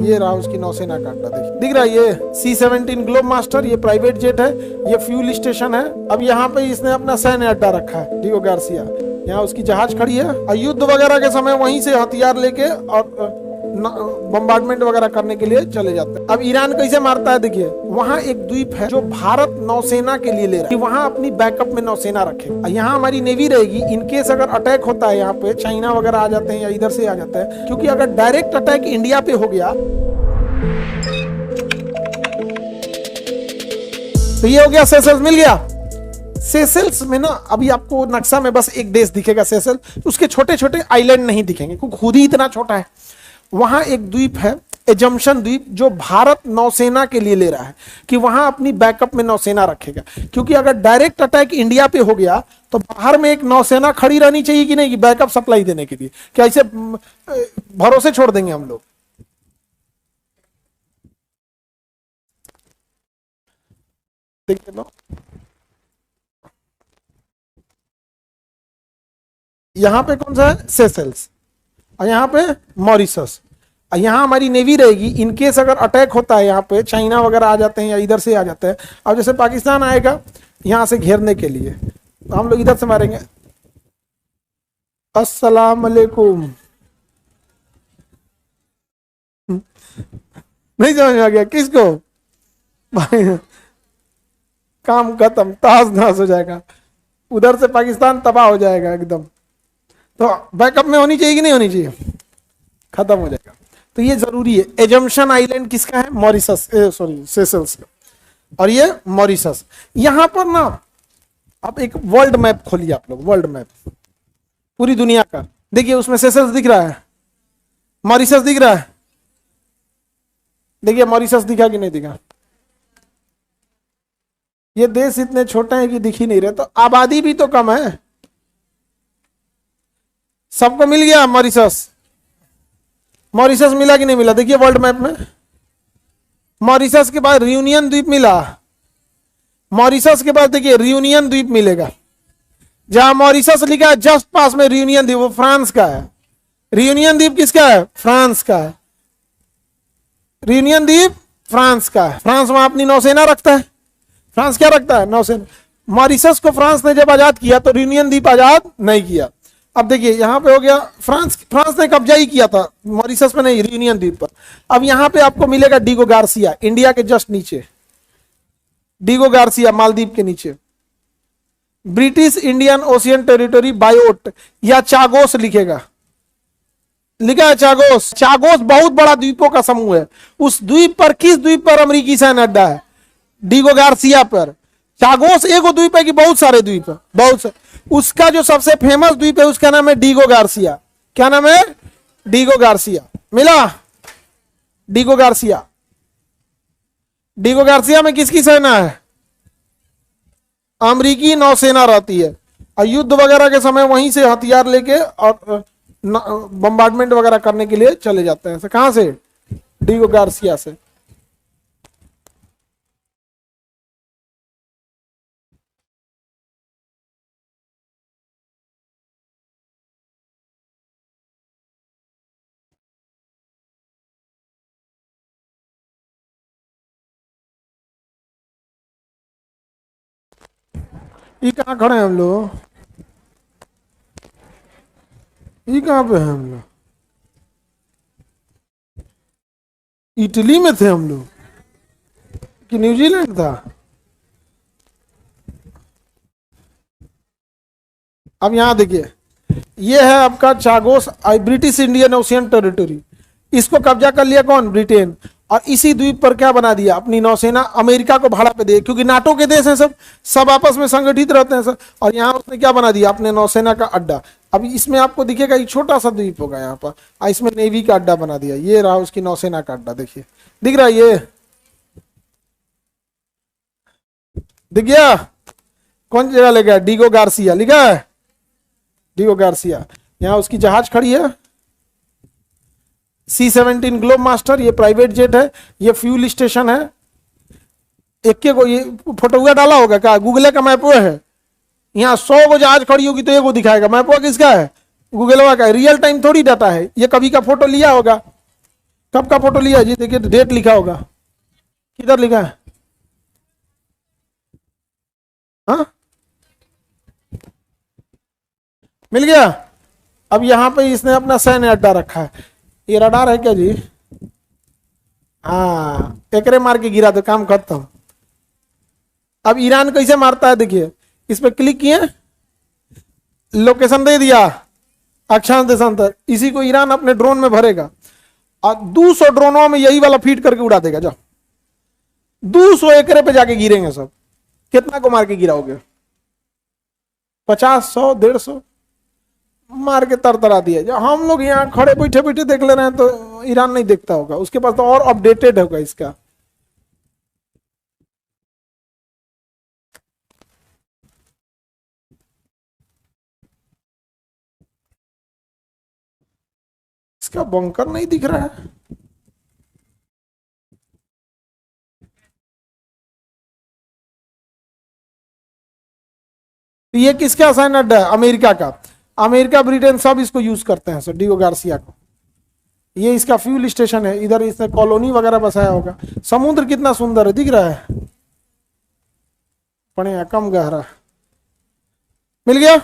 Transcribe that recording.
ये रहा उसकी नौसेना का अड्डा, देखिए दिख रहा है ये C-17 ग्लोब मास्टर, ये प्राइवेट जेट है, ये फ्यूल स्टेशन है। अब यहाँ पे इसने अपना सैन्य अड्डा रखा है डिगो गार्सिया, यहाँ उसकी जहाज खड़ी है और युद्ध वगैरह के समय वहीं से हथियार लेके और बम्बार्डमेंट वगैरह करने के लिए चले जाते हैं। अब ईरान कैसे मारता है, देखिए वहाँ एक द्वीप है जो भारत नौसेना के लिए ले रहा है, वहाँ अपनी बैकअप में नौसेना रखे। यहाँ हमारी नेवी रहेगी, इनकेस अगर अटैक होता है यहाँ पे चाइना वगैरह आ जाते हैं या इधर से आ जाते हैं, क्योंकि अगर डायरेक्ट अटैक इंडिया पे हो गया तो ये हो गया सेशल्स मिल गया। सेशल्स में ना अभी आपको नक्शा में बस एक देश दिखेगा सेशल, उसके छोटे छोटे आइलैंड नहीं दिखेंगे क्योंकि खुद ही इतना छोटा है। वहां एक द्वीप है एजम्पशन द्वीप जो भारत नौसेना के लिए ले रहा है कि वहां अपनी बैकअप में नौसेना रखेगा, क्योंकि अगर डायरेक्ट अटैक इंडिया पे हो गया तो बाहर में एक नौसेना खड़ी रहनी चाहिए कि नहीं, कि बैकअप सप्लाई देने के लिए, क्या ऐसे भरोसे छोड़ देंगे हम लोग। देखिए ना यहाँ पे कौन सा है, सेशल्स, और यहाँ पे मॉरिशस। यहाँ हमारी नेवी रहेगी, इनकेस अगर अटैक होता है यहाँ पे चाइना वगैरह आ जाते हैं या इधर से आ जाते हैं। अब जैसे पाकिस्तान आएगा यहाँ से घेरने के लिए तो हम लोग इधर से मारेंगे, अस्सलाम वालेकुम। नहीं समझ में आ गया किसको भाई, काम खत्म, ताश नश हो जाएगा, उधर से पाकिस्तान तबाह हो जाएगा एकदम। तो बैकअप में होनी चाहिए कि नहीं होनी चाहिए, खत्म हो जाएगा। तो ये जरूरी है। एजम्पशन आइलैंड किसका है, मॉरिशस, सॉरी सेशल्स का, और ये मॉरिशस। यहां पर ना आप एक वर्ल्ड मैप खोलिए आप लोग, वर्ल्ड मैप पूरी दुनिया का, देखिए उसमें सेशल्स दिख रहा है, मॉरिशस दिख रहा है, देखिए मॉरिशस दिखा कि नहीं दिखा। ये देश इतने छोटे हैं कि दिख ही नहीं रहे, तो आबादी भी तो कम है। सबको मिल गया मॉरिशस, मॉरिशस मिला कि नहीं मिला, देखिए वर्ल्ड मैप में मॉरिशस के बाद रियूनियन द्वीप मिला, मॉरिशस के बाद देखिए रियूनियन द्वीप मिलेगा। जहां मॉरिशस लिखा है जस्ट पास में रियूनियन द्वीप, वो फ्रांस का है। रियूनियन द्वीप किसका है, फ्रांस का है। रियूनियन द्वीप फ्रांस का है, फ्रांस वहां अपनी नौसेना रखता है। फ्रांस क्या रखता है, नौसेना। मॉरिशस को फ्रांस ने जब आजाद किया तो रियूनियन द्वीप आजाद नहीं किया। अब देखिए यहां पे हो गया फ्रांस ने कब्जा ही किया था मॉरिशस में, नहीं रियूनियन द्वीप पर। अब यहां पे आपको मिलेगा डिगो गार्सिया, इंडिया के जस्ट नीचे, डिगो गार्सिया मालदीव के नीचे। British Indian ocean territory Biot या चागोस लिखेगा, लिखा है चागोस। चागोस बहुत बड़ा द्वीपों का समूह है। उस द्वीप पर, किस द्वीप पर अमेरिकी सैन्य अड्डा है, डिगो गार्सिया पर। चागोस एगो द्वीप है कि बहुत सारे द्वीप है, बहुत सारे। उसका जो सबसे फेमस द्वीप है उसका नाम है डिगो गार्सिया। क्या नाम है, डिगो गार्सिया। मिला डिगो गार्सिया। डिगो गार्सिया में किसकी सेना है, अमेरिकी नौसेना रहती है, और युद्ध वगैरह के समय वहीं से हथियार लेके और बम्बार्डमेंट वगैरह करने के लिए चले जाते हैं। कहां से, डिगो गार्सिया से। ये कहाँ खड़े हैं हम लोग, ये कहाँ पे हैं हम लोग, इटली में थे हम लोग कि न्यूजीलैंड था। अब यहां देखिए ये है आपका Chagos, British Indian ocean territory. इसको कब्जा कर लिया कौन, ब्रिटेन। और इसी द्वीप पर क्या बना दिया, अपनी नौसेना, अमेरिका को भाड़ा पे दे, क्योंकि नाटो के देश हैं सब, सब आपस में संगठित रहते हैं सब। और यहाँ उसने क्या बना दिया, अपने नौसेना का अड्डा। अब इसमें आपको दिखेगा ये छोटा सा द्वीप होगा यहाँ पर, और इसमें नेवी का अड्डा बना दिया। ये रहा उसकी नौसेना का अड्डा, देखिए दिख रहा है, ये दिख गया। कौन जगह लिखा है, डिगो गार्सिया लिखा है, डिगो गार्सिया। यहाँ उसकी जहाज खड़ी है, C-17 ग्लोब मास्टर, ये प्राइवेट जेट है, ये फ्यूल स्टेशन है। एक के को ये फोटो हुआ डाला होगा क्या, गूगल का मैप है। यहाँ 100 को जहाज खड़ी होगी तो एक को दिखाएगा। मैप किसका है, गूगल का है, रियल टाइम थोड़ी डाटा है, ये कभी का फोटो लिया होगा, कब का फोटो लिया जी? देखिए डेट लिखा होगा, किधर लिखा है? हाँ, मिल गया। अब यहाँ पे इसने अपना सैन्य अड्डा रखा है। ये रडार है क्या जी? हाँ, एकरे मार के गिरा तो काम खत्म। अब ईरान कैसे मारता है देखिए, इस पे क्लिक किए, लोकेशन दे दिया, अक्षांश देशांतर, इसी को ईरान अपने ड्रोन में भरेगा और 200 ड्रोनों में यही वाला फीड करके उड़ा देगा। जाओ 200 एकरे पे जाके गिरेंगे सब। कितना को मार के गिराओगे? 50, 100, 150 मार के तरतरा दिया। जब हम लोग यहाँ खड़े बैठे बैठे देख ले रहे हैं तो ईरान नहीं देखता होगा, उसके पास तो और अपडेटेड होगा इसका। इसका बंकर नहीं दिख रहा है। ये किसका साइन अड्डा है? अमेरिका का। अमेरिका ब्रिटेन सब इसको यूज करते हैं सर, डिगो गार्सिया को। ये इसका फ्यूल स्टेशन है, इधर इसने कॉलोनी वगैरह बसाया होगा। समुद्र कितना सुंदर है, दिख रहा है? बढ़िया, कम गहरा। मिल गया।